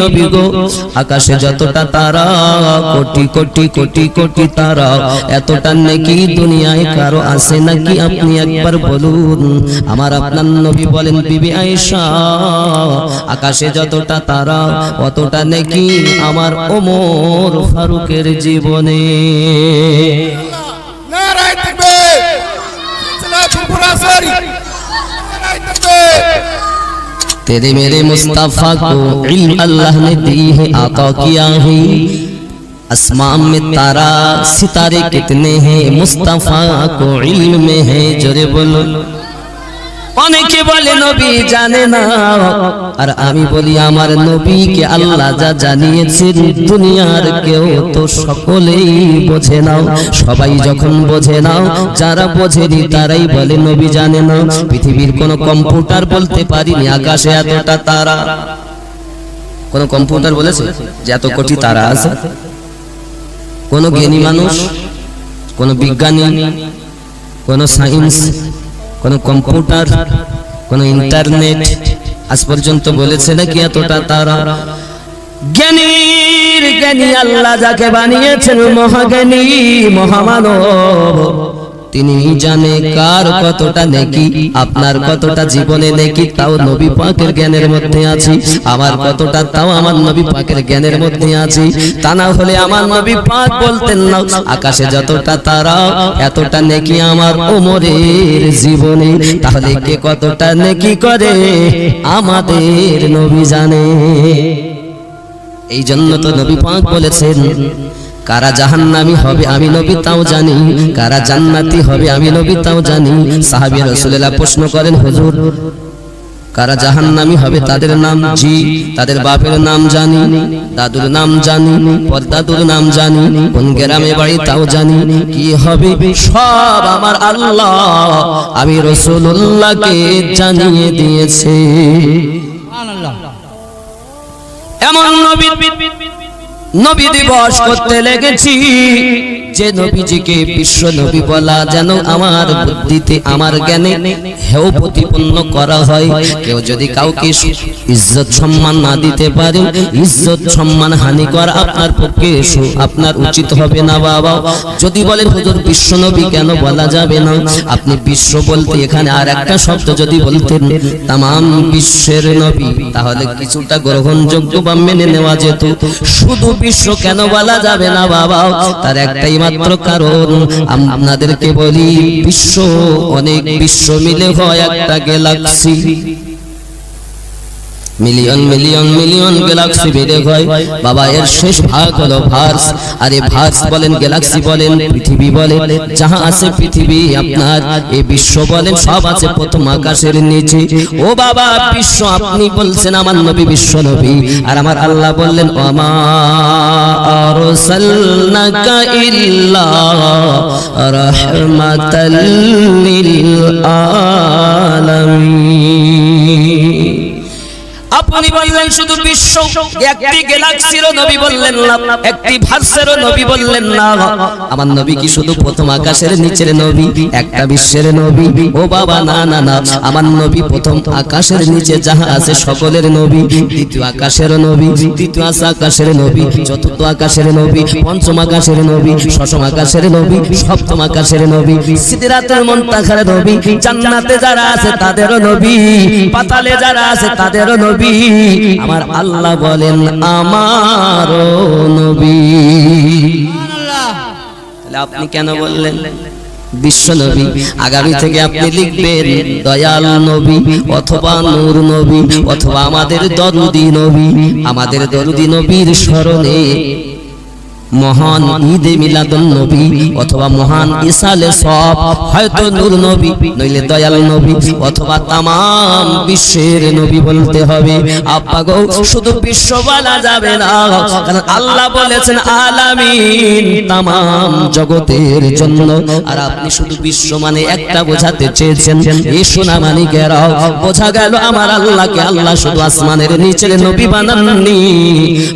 নবী গো, আকাশে যতটা তারা, কোটি কোটি কোটি কোটি তারা, এতটা নেকি দুনিয়ায় কারো আছে নাকি? আপনি একবার বলুন। আমার আপনার নবী বলেন, বিবি আয়েশা, আকাশে যতটা তারা অতটা নেকি আমার ওমর ফারুকের জীবনে। নারায়ে তাকবীর, সিলসিলাতুল ফুরাসারি, নারায়ে তাকবীর। तेरे मेरे मुस्तफा को इल्म अल्लाह ने दी है, आता किया है। आसमान में तारा सितारे कितने हैं, मुस्तफा को इल्म में है। जोरे बोलो। অনেকে বলে নবী জানে না, আর আমি বলি আমার নবীকে আল্লাহ যা জানিয়েছেন দুনিয়ার কেউ তো সকলেই বোঝে না। সবাই যখন বোঝে না, যারা বোঝেনি তারাই বলে নবী জানে না। পৃথিবীর কোন কম্পিউটার বলতে পারিনি আকাশে এতটা তারা। কোন কম্পিউটার বলেছে যে এত কোটি তারা আছে? কোন জ্ঞানী মানুষ, কোন বিজ্ঞানী, কোন সায়েন্স, কোন কম্পিউটার, কোন ইন্টারনেট আজ পর্যন্ত বলেছে নাকি এতটা তারা? জ্ঞানীর জ্ঞানী আল্লাহ যাকে বানিয়েছেন, মহাজ্ঞানী মহামানব, তিনি জানে কার কতটা নেকি, আপনার কতটা জীবনে নেকি তাও নবী পাকের জ্ঞানের মধ্যে আছে। আমার কতটা তাও আমার নবী পাকের জ্ঞানের মধ্যে আছে। তা না হলে আমার নবী পাক বলতেন না আকাশে যতটা তারা এতটা নেকি আমার ওমরের জীবনে। তাহলে কে কতটা নেকি করে আমাদের নবী জানে। এই জন্য তো নবী পাক বলেছেন, কারা জাহান্নামী হবে আমি নবী তাও জানি, কারা জান্নাতি হবে আমি নবী তাও জানি। সাহাবী রাসূলুল্লাহ প্রশ্ন করেন, হুজুর কারা জাহান্নামী হবে তাদের নাম? জি, তাদের বাপের নাম জানি, দাদুর নাম জানি, পরদাদুর নাম জানি, কোন গ্রামে বাড়ি তাও জানি। কি হবে সব আমার আল্লাহ আমি রাসূলুল্লাহকে জানিয়ে দিয়েছে। সুবহানাল্লাহ। এমন নবী দিবস করতে লেগেছি যে নবীজিকে বিশ্ব নবী বলা যেন আমার বুদ্ধিতে আমার জ্ঞানে হেয় প্রতিপন্ন করা হয়। কেউ যদি কাউকে ইজ্জত সম্মান না দিতে পারে, ইজ্জত সম্মান হানি করা আপনার পক্ষে আপনার উচিত হবে না বাবা। যদি বলেন হুজুর বিশ্ব নবী কেন বলা যাবে না? আপনি বিশ্ব বলতে এখানে আর একটা শব্দ যদি বলতেন তামাম বিশ্বের নবী, তাহলে কিছুটা গ্রহণযোগ্য বা মেনে নেওয়া যেত। শুধু বিশ্ব কেন বলা যাবে না বাবা? তার একটাই মাত্র কারণ, আপনাদেরকে বলি বিশ্ব অনেক বিশ্ব মিলে হয় একটা Galaxy. Million million million Galaxy বেড়ে হয় বাবা। এর শেষ ভাগ হলো ভার্স। আরে ভার্স বলেন, গ্যালাক্সি বলেন, পৃথিবী বলেন, যাহা আছে পৃথিবী আপনার এই বিশ্ব বলেন, সব আছে প্রথম আকাশের নিচে। ও বাবা বিশ্ব আপনি বলছেন আমার নবী বিশ্ব নবী, আর আমার আল্লাহ বললেন ওমা আরসালনাকা ইল্লা রাহমাতাল লিল আলামিন। আপনি বললেন শুধু বিশ্ব, একটি গ্যালাক্সিরও নবী বললেন না, একটি ভার্সেরও নবী বললেন না। আমার নবী কি শুধু প্রথম আকাশের নিচের নবী, একটা বিশ্বের নবী? ও বাবা না না না, আমার নবী প্রথম আকাশের নিচে যাহা আছে সকলের নবী, দ্বিতীয় আকাশের নবী, তৃতীয় আকাশের নবী, চতুর্থ আকাশের নবী, পঞ্চম আকাশের নবী, ষষ্ঠ আকাশের নবী, সপ্তম আকাশের নবী, সিদরাতুল মুনতাহার নবী, জান্নাতে যারা আছে তাদেরও নবী, পাতালে যারা আছে তাদেরও নবী। আমার আল্লাহ বলেন আমারও নবী। সুবহানাল্লাহ। তাহলে আপনি কেন বললেন বিশ্ব নবী? আগামী থেকে আপনি লিখবেন দয়াল নবী অথবা নূর নবী অথবা আমাদের দরুদি নবী। আমাদের দরুদি নবীর স্মরণে মহান ঈদে মিলাদুন নবী অথবা মহান ইসালে সব, হয়তো নূর নবী নইলে দয়াল নবী অথবা তামাম বিশ্বের নবী বলতে হবে। আব্বা গো শুধু বিশ্ব বলা যাবে না, কারণ আল্লাহ বলেছেন আলামিন, তামাম জগতের জন্য। আর আপনি শুধু বিশ্ব মানে একটা বোঝাতে চেয়েছেন, এই সোনা মানিকেরাও বোঝা গেল আমার আল্লাহকে আল্লাহ শুধু আসমানের নিচের নবী বানাননি,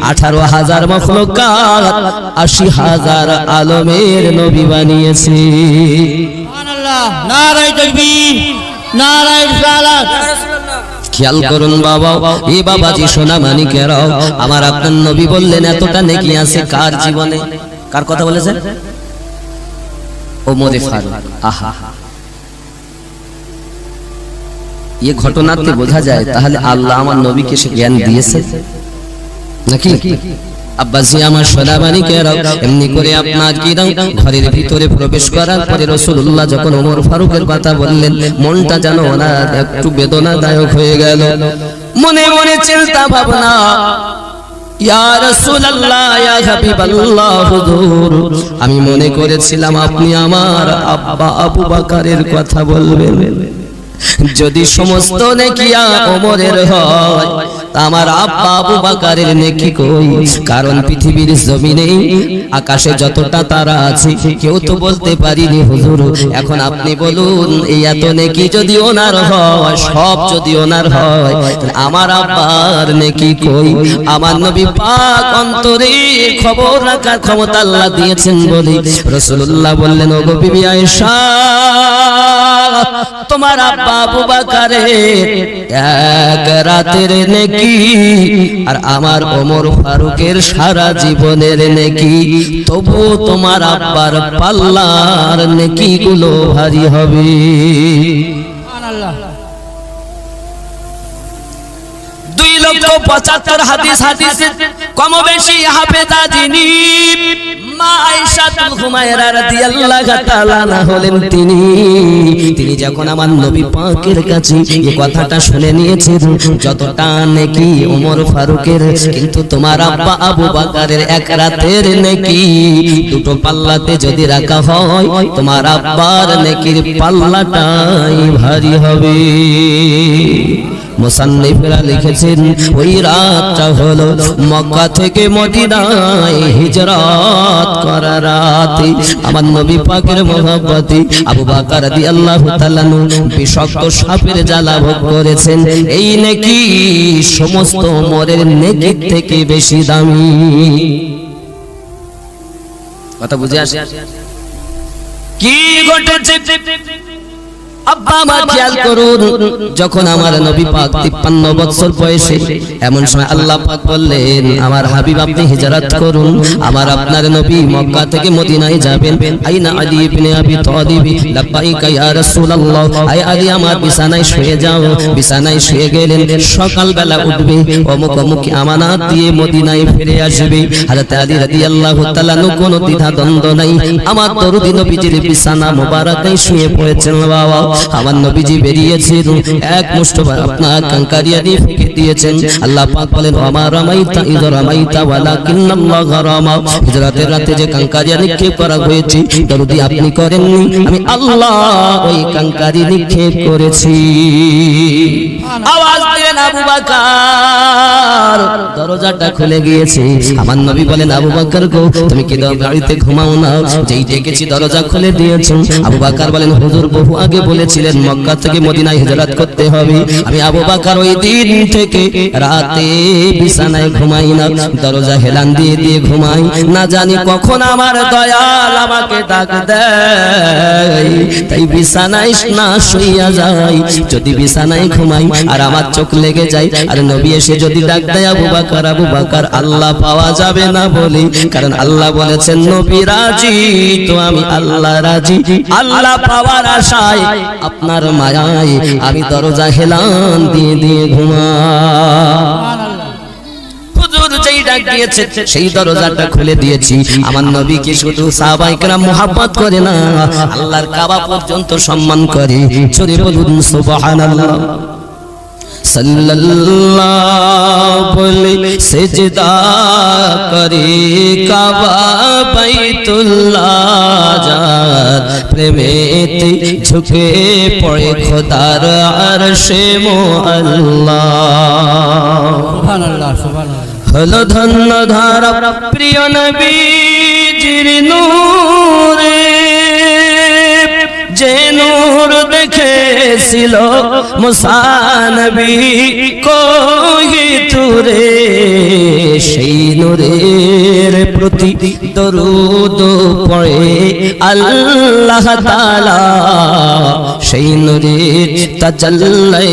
18,000 মাখলুকাত 80,000 আলমের নবী বানিয়েছে। সুবহানাল্লাহ। নারায়ে তাকবীর, নারায়ে রিসালাত। খেয়াল করুন বাবা, এ বাবাজি সোনা মানিকেরাও, আমার আপনার নবী বললেন এতটা নেকি আছে কার জীবনে? কার কথা বলেছেন? ওমরে ফারুক। আহা, এই ঘটনাতে বোঝা যায় তাহলে আল্লাহ আমার নবীকে সে জ্ঞান দিয়েছে নাকি? আব্বাসি আমার সোনা মানিকেরাও, এমনি করে আপনার কি ঘরের ভিতরে প্রবেশ করার পরে রাসূলুল্লাহ যখন ওমর ফারুকের কথা বললেন, মনটা যেন ওনার একটু বেদনাদায়ক হয়ে গেল। মনে মনে চিন্তা ভাবনা, ইয়া রাসূলুল্লাহ, ইয়া হাবিবাল্লাহ, হুজুর, আমি মনে করেছিলাম আপনি আমার আব্বা আবু বকরের কথা বলবেন। যদি সমস্ত নেকিয়া ওমরের হয়, আমার আব্বা আবু বকরের নেকি কই? কারণ পৃথিবীর জমিনে আকাশে যতটা তারা আছে কেউ তো বলতে পারিনি হুজুর। এখন আপনি বলুন, এই এত নেকি যদি ওনার হয়, সব যদি ওনার হয়, তাহলে আমার আব্বার নেকি কই? আমার নবী পাক অন্তরে খবর রাখার ক্ষমতা আল্লাহ দিয়েছেন বলে রাসূলুল্লাহ বললেন, ওগো বিবি আয়েশা, তোমার আব্বা আবু বকরের এক রাতের নেকি আর আমার ওমর ফারুকের সারা জীবনের নেকি, তবু তোমার আব্বার পাল্লার নেকি গুলো ভারী হবে। সুবহানাল্লাহ। 2,75,000 হাদিসে কম বেশি হাফেজা যিনি মা আয়েশাতুল হুমায়রা রাদিয়াল্লাহু তাআলা আনহা হলেন তিনি যখন আমার নবী পাকের কাছে এই কথাটা শুনে নিয়েছেন, যতটা নেকি ওমর ফারুকের, কিন্তু তোমার আব্বা আবু বকরের এক রাতের নেকি দুটো পাল্লাতে যদি রাখা হয়, তোমার আব্বার নেকির পাল্লাটাই ভারী হবে। মুসান্নিফরা লিখেছেন, ওই রাতটা হলো মক্কা থেকে মদিনায় হিজরত করার রাত। আমার নবী পাকের মহব্বতে আবু বকর রাদিয়াল্লাহু তাআলা বিষাক্ত সাপের জ্বালা ভোগ করেছেন। এই নেকি সমস্ত ওমরের নেকির থেকে বেশি দামি। কথা বুঝে আসে? কি ঘটেছে আব্বা আমার খেয়াল করুন, যখন আমার নবী পাক 53 বছর বয়সে, এমন সময় আল্লাহ পাক বললেন, আমার হাবিব আপনি হিজরত করুন, আমার আপনার নবী মক্কা থেকে মদিনায় যাবেন। আইনা আলী ইবনে আবি তালিব, লাব্বাইকা ইয়া রাসূলুল্লাহ, আয় আলী আমার বিছানায় শুয়ে যাও। বিছানায় শুয়ে গেলেন, সকালবেলা উঠবে, অমুক অমুক আমানত দিয়ে মদিনায় ফিরে আসবে। হযরত আলী রাদিয়াল্লাহু তাআলা কোনো দ্বিধা দ্বন্দ্ব নাই, আমার দরদি নবীজির বিছানা মোবারকে শুয়ে পড়েছেন। বাবা, আমার নবীজি বেরিয়েছেন, এক মুষ্ঠ আপনার কাঙ্কারিয়া দিয়ে ফেলে দিয়েছেন। আল্লাহ পাক বলেন, ওমা রামাইতা ইয রামাইতা ওয়ালাকিন্নাল্লাহ রামা, হিজরতের রাতে যে কাঙ্কারিয়া নিক্ষেপ করা হয়েছে, দরুদি আপনি করেননি, আমি আল্লাহ ওই কাঙ্কারি নিক্ষেপ করেছি। আওয়াজ দিলেন আবু বকর, দরজাটা খুলে গিয়েছে। আমার নবী বলেন, আবু বকর গো, তুমি কি বাড়িতে ঘুমাও না? যেই ডেকেছি দরজা খুলে দিয়েছো। আবু বকর বলেন, হুজুর বহু আগে বলেছিলেন মক্কা থেকে মদিনায় হিজরত করতে হবে। আমি আবু বকর ওই দিন থেকে রাতে বিছানায় ঘুমাই না, দরজা হেলান দিয়ে দিয়ে ঘুমাই। না জানি কখন আমার দয়াল আমাকে ডাক দেয়, তাই বিছানায় না শুইয়া যাই। যদি বিছানায় ঘুমাই আর আমার চোখ লেগে যায়, আর নবী এসে যদি ডাক দেয়, আবু বকর আবু বকর, আল্লাহ পাওয়া যাবে না বলি, কারণ আল্লাহ বলেছেন নবী রাজি তো আমি আল্লাহ রাজি। আল্লাহ পাওয়ার আশায় আপনার মায়ায় আমি দরজা হেলান দিয়ে দিয়ে ঘুমাই। হুজুর যেই ডাক দিয়েছে সেই দরজাটা খুলে দিয়েছি। আমার নবীকে শুধু সাহাবায়ে কেরাম মুহাব্বত করে না, আল্লাহর কাবা পর্যন্ত সম্মান করে। জোরে বলুন সুবহানাল্লাহ। সাল্লাল্লাহু বলে সিজদা করে কাবা বাইতুল্লাহ যার, প্রেমেতে ঝুঁকে পড়ে খোদার আরশে মুআল্লা। সুবহানাল্লাহ, সুবহানাল্লাহ। হলো ধন্য ধারা প্রিয় নবীজির নূরে, যে নূর দেখেছিল মুসা নবী কোহিতুরে, সেই নূরের প্রতি দরুদ পড়ে আল্লাহ তাআলা সেই নূরের তাজাল্লি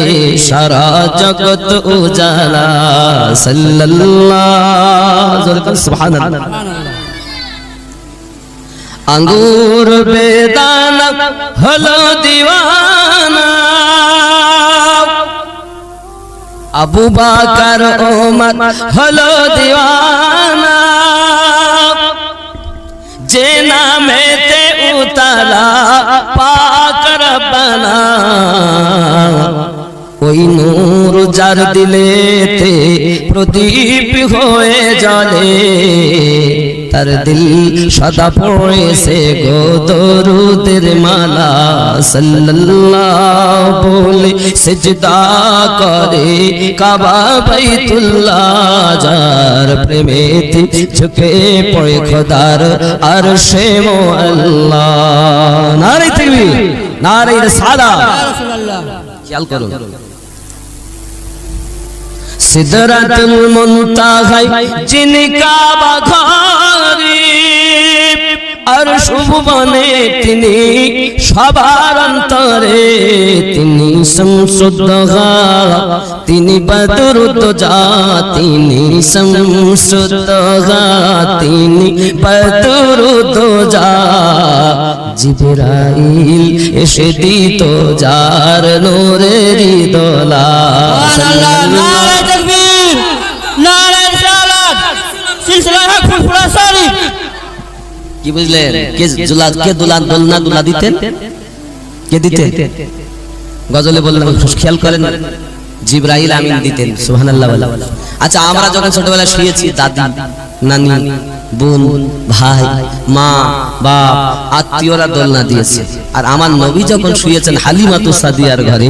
সারা জগৎ উজালা সাল্লাল্লাহু সুবহানাল্লাহ। আঙ্গুর বেদানা হলো দিওয়ানা, আবু বকর ওমর হলো দিওয়ানা, যে নামেতে উতালা পাক রব্বানা, ওই নূর যার দিলেতে প্রদীপ হয়ে জ্বলে, তার দিল সদা পড়েছে গো দরুদের মালা সাল্লাল্লাহু বলে সিজদা করে কাবা বাইতুল্লাহ, যার প্রেমেতে ঝুঁকে পড়ে খোদার আরশে মুআল্লা। নারে তাকবীর, নারে রিসালাত। খেয়াল করুন, সিদরাতুল মুনতাহায় যিনি কাবা ঘরে, আরশ ভুবনে তিনি সবার অন্তরে, তিনি শামসুদ্দোহা, তিনি বদরুদ্দোজা, তিনি শামসুদ্দোহা, তিনি বদরুদ্দোজা, জিবরাইল এসে দিত যার নূরের দোলা। নারে তাকবীর, নারে রিসালাত, সিলসিলা ফুলফুলা শরীফ। কি বুঝলেন? কে দোলনা দিতেন? কে দিতেন? গজলে বললাম, খেয়াল করেন, জিবরাইল আমিন দিতেন। সুবহানাল্লাহ বলা। আচ্ছা, আমরা যখন ছোটবেলায় শুয়েছি, দাদি, নানি, বোন, ভাই, মা, বাপ, আত্মীয়রা দোলনা দিয়েছে। আর আমার নবী যখন শুয়েছেন হালিমাতু সাদিয়ার ঘরে,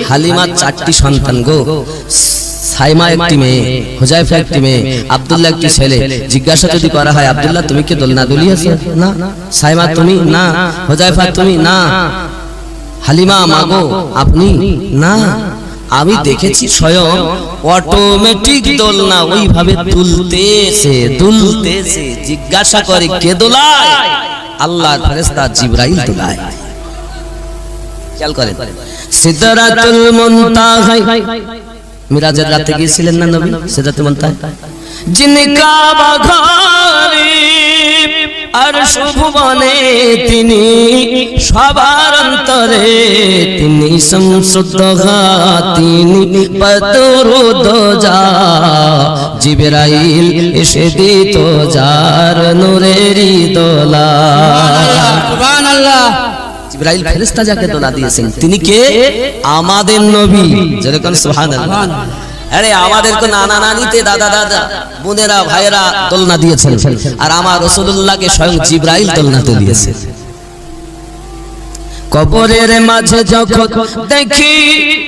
হালিমার 4টি সন্তান গো, সাইমা একটি মেয়ে, হুজাইফা একটি মেয়ে, আব্দুল্লাহ একটি ছেলে। জিজ্ঞাসা যদি করা হয়, আব্দুল্লাহ তুমি কি দোলনা দুলিয়েছো? না। সাইমা তুমি? না। হুজাইফা তুমি? না। হালিমা মাগো আপনি? না। আমি দেখেছি স্বয়ং অটোমেটিক দোলনা ওইভাবে দুলতেছে। জিজ্ঞাসা করে কে দোলায়? আল্লাহর ফেরেশতা জিবরাইল দোলায়। খেয়াল করেন, সিদরাতুল মুনতাহায় মিরাজের রাতে গিয়েছিলেন না নবী সিদরাতুল মুনতাহায়, যিনি কাবা ঘরে আরশ ভুবনে তিনি সবার অন্তরে, তিনি শামসুদ্দোহা, তিনি বদরুদ্দোজা, জিবরাইল এসে দিত যার নূরের দোলা। সুবহানাল্লাহ। জিবরাইল ফেরেশতা যাকে দোলা দিয়েছেন তিনি কে? আমাদের নবী। যেরকম সুবহানাল্লাহ। আরে আমাদের তো নানা নানিতে, দাদা দাদা, বোনেরা, ভাইয়েরা দোলনা দিয়েছেন, আর আমার রাসূলুল্লাহকে স্বয়ং জিবরাইল দোলনা দিয়েছে। কবরের মাঝে যখন দেখি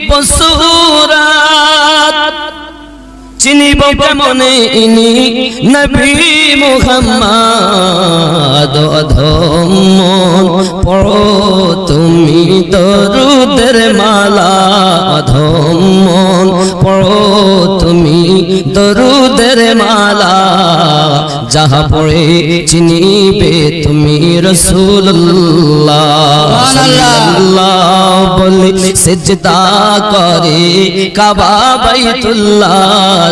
বসুরাত, চিনিব কেমনে ইনি নবী মুহাম্মদ। অধম পড়ো তুমি দরুদের মালা, অধম পড়ো তুমি দরুদের মালা, যাহা পড়ে চিনিবে তুমি রাসূলুল্লাহ সাল্লাল্লাহু বলে সিজদা করে কাবা বাইতুল্লাহ,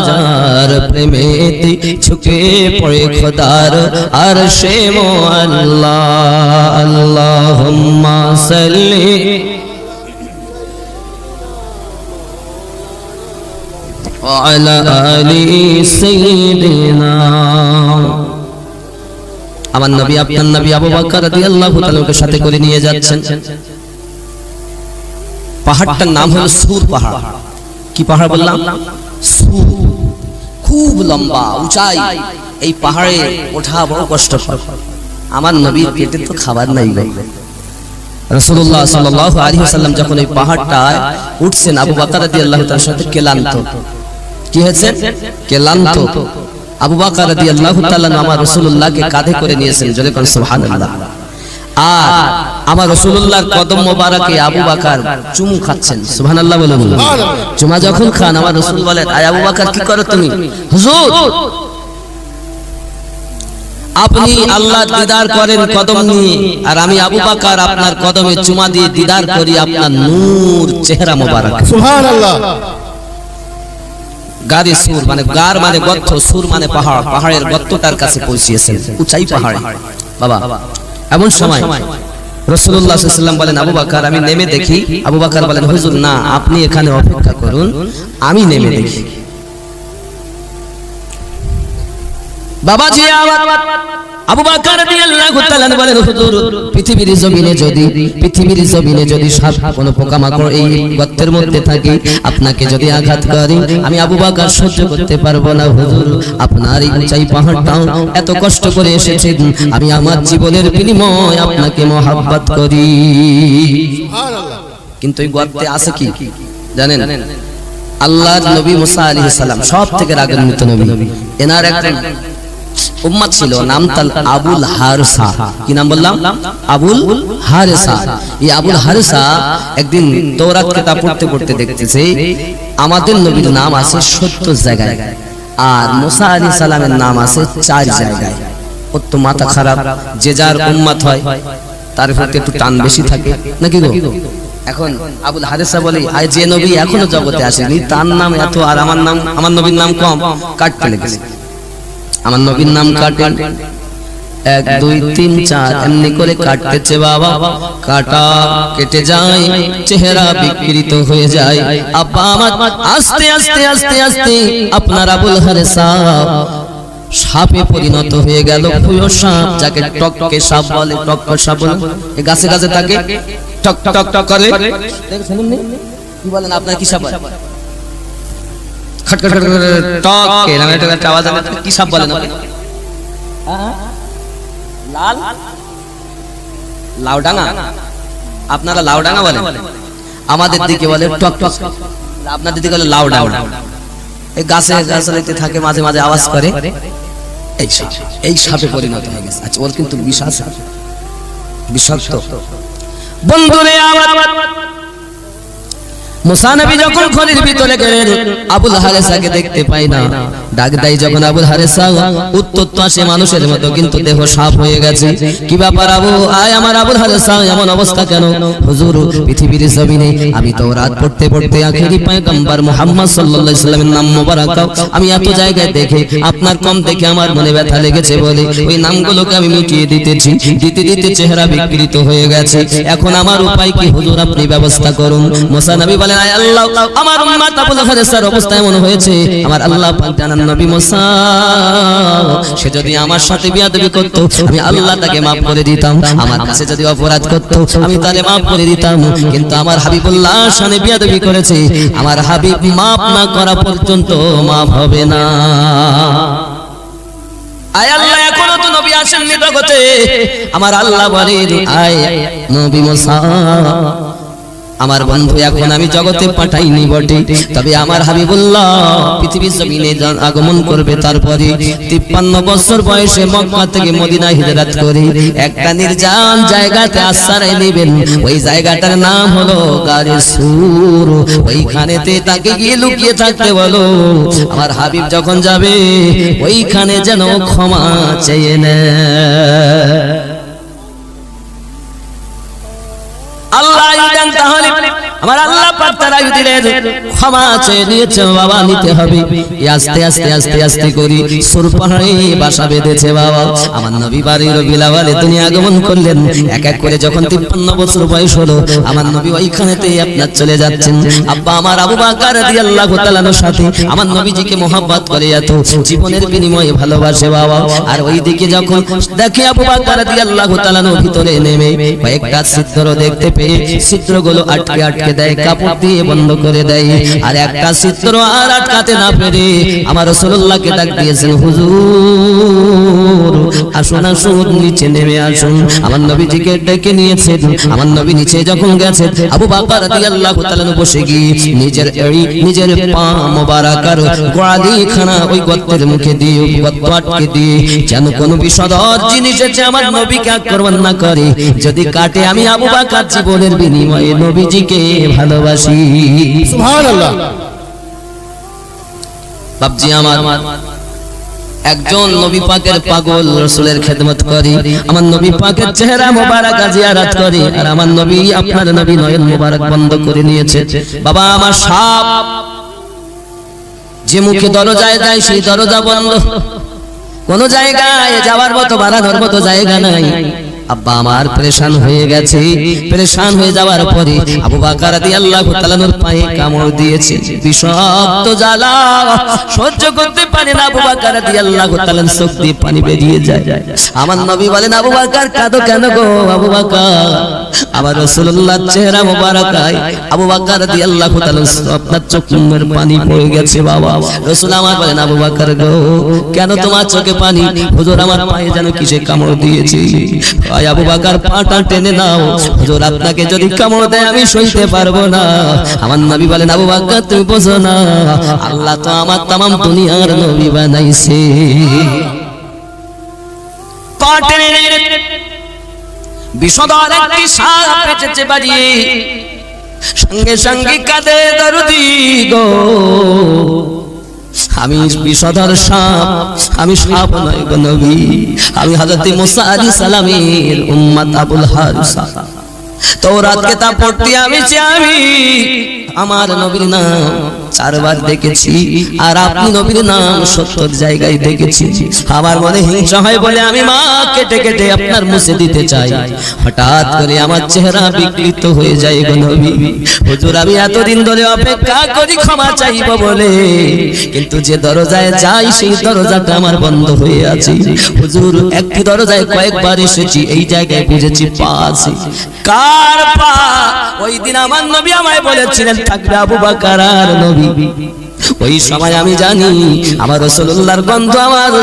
যার প্রেমেতে ঝুঁকে পড়ে খোদার আরশে মুআল্লা। আল্লাহুম্মা সাল্লি আলা আলি সাইয়্যিদিনা। আমার নবী, আপনার নবী আবু বকর রাদিয়াল্লাহু তাআলাকে সাথে করে নিয়ে যাচ্ছেন। পাহাড়টার নাম হলো সুর পাহাড়। কি পাহাড় বললাম? সুর। খুব লম্বা উঁচাই। এই পাহাড়ে ওঠা বড় কষ্টকর। আমার নবীর পেটে তো খাবার নাই। রাসূলুল্লাহ সাল্লাল্লাহু আলাইহি ওয়াসাল্লাম যখন এই পাহাড়টায় উঠছেন, আবু বকর রাদিয়াল্লাহু তাআলার সাথে ক্লান্ত। কি হয়েছে? ক্লান্ত। আবু বকর রাদিয়াল্লাহু তাআলা আমার রাসূলুল্লাহকে কাঁধে করে নিয়েছেন। জোরে কোন সুবহানাল্লাহ। আর আমার রাসূলুল্লাহর কদম মোবারকে আবু বকর চুমু খাচ্ছেন। সুবহানাল্লাহ বলে বলুন। চুমা যখন খান, আমার রাসূল বলেন, আয় আবু বকর কি করো তুমি? হুজুর আপনি আল্লাহ দিদার করেন কদম নিয়ে, আর আমি আবু বকর আপনার কদমে চুমা দিয়ে দিদার করি আপনার নূর চেহারা মোবারক। সুবহানাল্লাহ। গারে সুর মানে গার মানে গর্ত, সুর মানে পাহাড়, পাহাড়ের গর্তটার কাছে পৌঁছিয়েছেন, উঁচাই পাহাড়ে বাবা। এমন সময় রাসূলুল্লাহ সাল্লাল্লাহু আলাইহি ওয়াসাল্লাম বলেন আবু বকর আমি নেমে দেখি। আবু বকর বলেন হুজুর না, আপনি এখানে অপেক্ষা করুন, আমি নেমে দেখি। বাবাজি আবু বকর রাদিয়াল্লাহু তাআলা বলেন হুজুর পৃথিবীর জমিনে যদি সাপ কোন পোকামাকড় এই গর্তের মধ্যে থাকে, আপনাকে যদি আঘাত করে, আমি আবু বকর সহ্য করতে পারবো না হুজুর। আপনার এই উঁচাই পাহাড়টাও এত কষ্ট করে এসেছেন, আমি আমার জীবনের বিনিময় আপনাকে মহব্বত করি। সুবহানাল্লাহ। কিন্তু এই গর্তে আছে কি জানেন? আল্লাহর নবী মুসা আলাইহিস সালাম সব থেকে রাগান্বিত নবী, এনার একজন উম্মত ছিল, নাম তাল আবুল হারসা। কি নাম বললাম? আবুল হারসা। এই আবুল হারসা একদিন তাওরাত কিতাব পড়তে পড়তে দেখতেছে আমাদের নবীর নাম আছে 70 জায়গায়, আর মুসা আলাইহিস সালামের নাম আছে 4 জায়গায়। ওর তো মাথা খারাপ, যে যার উম্মত হয় তার প্রতি একটু টান বেশি থাকে নাকি গো? এখন আবুল হারসা বলে আয় যে নবী এখনো জগতে আসেনি তার নাম এত, আর আমার নবীর নাম কম, কাটতে লেগেছে। আমার নবীর নাম কাটেন 1 2 3 4 এমনি করে কাটতেছে বাবা, কাটা কেটে যায়, চেহারা বিকৃত হয়ে যায়। আব্বা আমার আস্তে আস্তে আস্তে আস্তে আপনার আবুল হারসা সাপে পরিণত হয়ে গেল, ফুয়ো সাপ, যাকে টককে সাপ বলে, টককে সাপ বলে, এই গাছে গাছে থাকে টক টক টক করে, দেখছেন কি বলেন আপনার কি সাপ বলে? খটখট টক কে নামে একটা আওয়াজ আসে, কি সাপ বলেন? লাল লাউডাঙ্গা, আপনারা লাউডাঙ্গা বলেন, আমাদের দিকে বলে টক টক, আপনাদের দিকে বলে লাউডাঙ্গা। এই গাছে গাছালিতে থাকে, মাঝে মাঝে আওয়াজ করে, এই সাপে পরিণত হয়ে গেছে। আচ্ছা ওর কিন্তু বিষ আছে, বিষাক্ত। বন্ধুরে আমার মুসা নবী যখন খনির ভিতরে গেলেন, আবুল হারেসাকে দেখতে পাই না। ডাক দেয় যখন আবুল হারেসা, উত্তর তো আসে মানুষের মতো, কিন্তু দেহ সাপ হয়ে গেছে। কি ব্যাপার আবু? আয় আমার আবুল হারেসা, এমন অবস্থা কেন? হুজুর পৃথিবীর জমিনে আমি তো রাত পড়তে পড়তে আখেরি পয়গম্বর মুহাম্মদ সাল্লাল্লাহু আলাইহি সাল্লামের নাম মোবারক আমি এত জায়গায় দেখে আপনার কম দেখে আমার মনে ব্যথা লেগেছে বলে ওই নামগুলোকে আমি মিটিয়ে দিতেছি, দিতে দিতে চেহারা বিকৃত হয়ে গেছে। এখন আমার উপায় কি হুজুর? আপনি ব্যবস্থা করুন। মুসা নবী বলেন আয় আল্লাহ, আমার উম্মত আবুল হারেসার অবস্থা এমন হয়েছে, আমার আল্লাহ পাক জানান নবী মুসা সে যদি আমার সাথে বিয়াদবি করত আমি আল্লাহ তাকে maaf করে দিতাম, আমার কাছে যদি অপরাধ করত আমি তারে maaf করে দিতাম, কিন্তু আমার হাবিবুল্লাহ শানে বিয়াদবি করেছে, আমার হাবিব maaf না করা পর্যন্ত maaf হবে না। আয় আল্লাহ, এখনো তো নবী আসেননি জগতে, আমার আল্লাহ বলেন আয় নবী মুসা আমার বন্ধু এখন আমি জগতে পাঠাইনি বটে, তবে আমার হাবিবুল্লাহ পৃথিবীর জমিনে আগমন করবে। তারপরে 53 বছর বয়সে মক্কা থেকে মদিনায় হিজরত করে একটা নির্জন জায়গাতে আশ্রয় নেবেন। ওই জায়গাটার নাম হলো গারে সুর। ওইখানেতে তাকে গিয়ে লুকিয়ে থাকতে বলো, আমার হাবিব যখন যাবে ওইখানে যেন ক্ষমা চেয়ে নেয়। আল্লাহ জান, তাহলে আমার আল্লাহ পাক তার আগে দিলেন ক্ষমা চেয়ে নিয়েছে বাবা, নিতে হবে। আস্তে আস্তে আস্তে আস্তে করে সুর পাহাড়ে বাসা বেঁধেছে বাবা। আমার নবী বাড়ির বিলাওয়ালে দুনিয়া আগমন করলেন। এক এক করে যখন 53 বছর বয়স হলো আমার নবী ওইখানেতেই আপনার চলে যাচ্ছেন। আব্বা আমার আবু বকর রাদিয়াল্লাহু তাআলার সাথে আমার নবীজিকে মহব্বত করে এত জীবনের বিনিময়ে ভালোবাসে বাবা। আর ওইদিকে যখন দেখে আবু বকর রাদিয়াল্লাহু তাআলা ভিতরে নেমে কয়েকটা ছিদ্র দেখতে পেয়ে ছিদ্রগুলো আটকে আটকে দেয়, কাপড় দিয়ে বন্ধ করে দেয়। আর একটা ছিদ্র আর আটকাতে না পেরে আমার রাসূলুল্লাহকে ডাক দিয়েছেন, হুজুর আসুন আসুন নিচে নেমে আসুন। আমার নবীজিকে ডেকে নিয়েছেন। আমার নবী নিচে যখন গেছেন আবু বকর রাদিয়াল্লাহু তাআলা বসে গিয়ে নিজের পা মোবারকার গোড়ালিখানা ওই গর্তের মুখে দিয়ে গর্ত আটকে দিয়ে যেন কোনো বিষধর জিনিস এসে আমার নবীকে আক্রমণ না করে। যদি কাটে আমি আবু বকর জীবনের বিনিময়ে নবীজিকে ভালোবাসি। সুবহানাল্লাহ। বাপজি আমার একজন নবী পাকের পাগল রাসূলের খেদমত করি, আমার নবী পাকের চেহারা মোবারক জিয়ারত করি, আর আমার নবী আপনার নবী নয়ন মোবারক বন্ধ করে নিয়েছে। বাবা আমার সাপ যে মুখে দরজায় যায় সেই দরজা বন্ধ, কোন জায়গায় যাওয়ার মতো বাড়ানোর মতো জায়গা নাই। আব্বা আমার পরেশান হয়ে গেছে, পরেশান হয়ে যাওয়ার পরে আবু বকর রাদিয়াল্লাহু তাআলার পায়ে কামড় দিয়েছে, বিষাক্ত জ্বালা সহ্য করতে পারে না। আবু বকর রাদিয়াল্লাহু তাআলার চোখ দিয়ে পানি বেরিয়ে যায়। আমার নবী বলেন, আবু বকর কাঁদো কেন গো আবু বকর? আমার রাসূলুল্লাহর চেহারা মোবারক আবু বকর রাদিয়াল্লাহু তাআলা আপনার চোখের পানি পড়ে গেছে। বাবা রাসূল আমার বলেন, আবু বকর গো কেন তোমার চোখে পানি? হুজুর আমার পায়ে যেন কিসে কামড় দিয়েছে। আবু বকর পাটা টেনে নাও, হুজুর আপনাকে যদি কামড় দেয় আমি সইতে পারবো না। আমার নবী বলেন, আবু বকর তুমি বোঝো না, আল্লাহ তো আমার तमाम দুনিয়ার নবী বানাইছে। পা টেনে বিষধর একটি সাপ পেঁচেছে বাজিয়ে, সঙ্গে সঙ্গে কাঁদে দরদি গো আমি বিষধর সাপ, আমি সাপ নয় গো নবী, আমি হযরত মুসা আলাইহিস সালামের উম্মত আবুল হারিসা। তাওরাত কিতাব পড়তে আমি আমার নবীর নাম 4 বার দেখেছি, আর আপনি নবীর নাম 70 জায়গায় দেখেছি। আমার মনে হিংসা হয় বলে আমি মা কেটে কেটে আপনার মুছে দিতে চাই, হঠাৎ করে আমার চেহারা বিকৃত হয়ে যায় গো নবী। হুজুর আমি এতদিন ধরে অপেক্ষা করি ক্ষমা চাইবো বলে, কিন্তু যে দরজায় যাই সেই দরজাটা আমার বন্ধ হয়ে আছে। হুজুর একটি দরজায় কয়েকবার এসেছি, এই জায়গায় বুঝেছি পা আছে। কার পা? ওই দিন আমার নবী আমায় বলেছিলেন থাকবে আবু বকর আর নবী। ওই সময় আমি জানি আমার রাসূলুল্লাহর গন্ধ আমার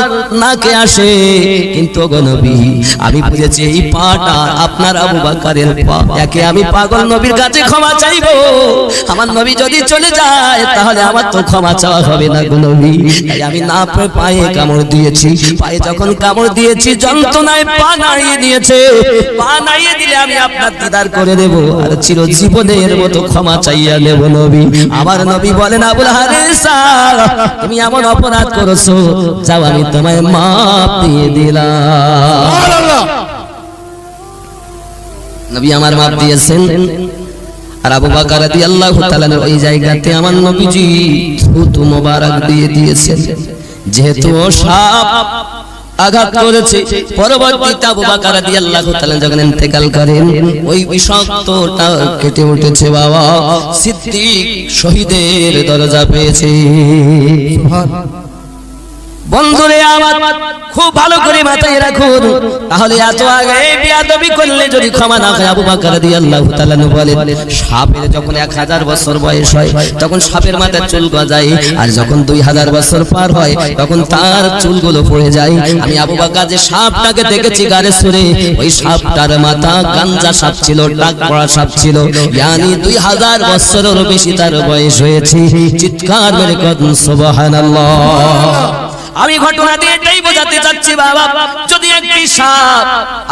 নাকে আসে, কিন্তু গো নবী আমি বুঝেছি এই পাটা আপনার আবু বকরের পা। একে আমি পাগল নবীর কাছে ক্ষমা চাইবো, আমার নবী যদি চলে যায় তাহলে আমার তো ক্ষমা চাওয়া হবে না গো নবী। তাই আমি না পায়ে কামড় দিয়েছি, পায়ে যখন কামড় দিয়েছি যন্ত্রণায় পা নাড়িয়ে দিয়েছে। পা নাড়িয়ে দিলে আমি আপনার দিদার করে দেব, আর চিরজীবনের মতো ক্ষমা চাইয়া নেব নবী। আমার নবী বলেন, আবুল হারিস তুমি এমন অপরাধ করেছো, যাও আমি তোমায় মাফ দিয়ে দিলাম। নবী আমার মাফ দিয়েছেন। আর আবু বকর রাদিয়াল্লাহু তাআলা ওই জায়গাতে আমার নবীজি থুতু মোবারক দিয়ে দিয়েছেন, যেহেতু ও সাপ আঘাত করেছে। পরবর্তীতে আবু বকর রাদিয়াল্লাহু তাআলা যখন ইন্তেকাল করেন ওই বিষাক্তটা কেটে উঠেছে। বাবা সিদ্দিক শহীদের দরজা পেয়েছে। বন্ধুরে আমার খুব ভালো করে মাথায় রাখুন, তাহলে এত আগে বিয়াদবি করলে যদি ক্ষমা না হয়। আবু বকর রাদিয়াল্লাহু তাআলা বলেন, সাপের যখন 1000 বছর বয়স হয় তখন সাপের মাথার চুল গজায়, আর যখন 2000 বছর পার হয় তখন তার চুলগুলো পড়ে যায়। আমি আবু বকর যে সাপটাকে দেখেছি গারে সুরে, ওই সাপটার মাথা গাঞ্জা সাপ ছিল, টাক পড়া সাপ ছিল, ইয়ানি 2000 বছরেরও বেশি তার বয়স হয়েছে। চিৎকার মেরে কন সুবহানাল্লাহ। আমি ঘটনা দিয়ে এটাই বোঝাতে চাচ্ছি, বাবা যদি একটি সাপ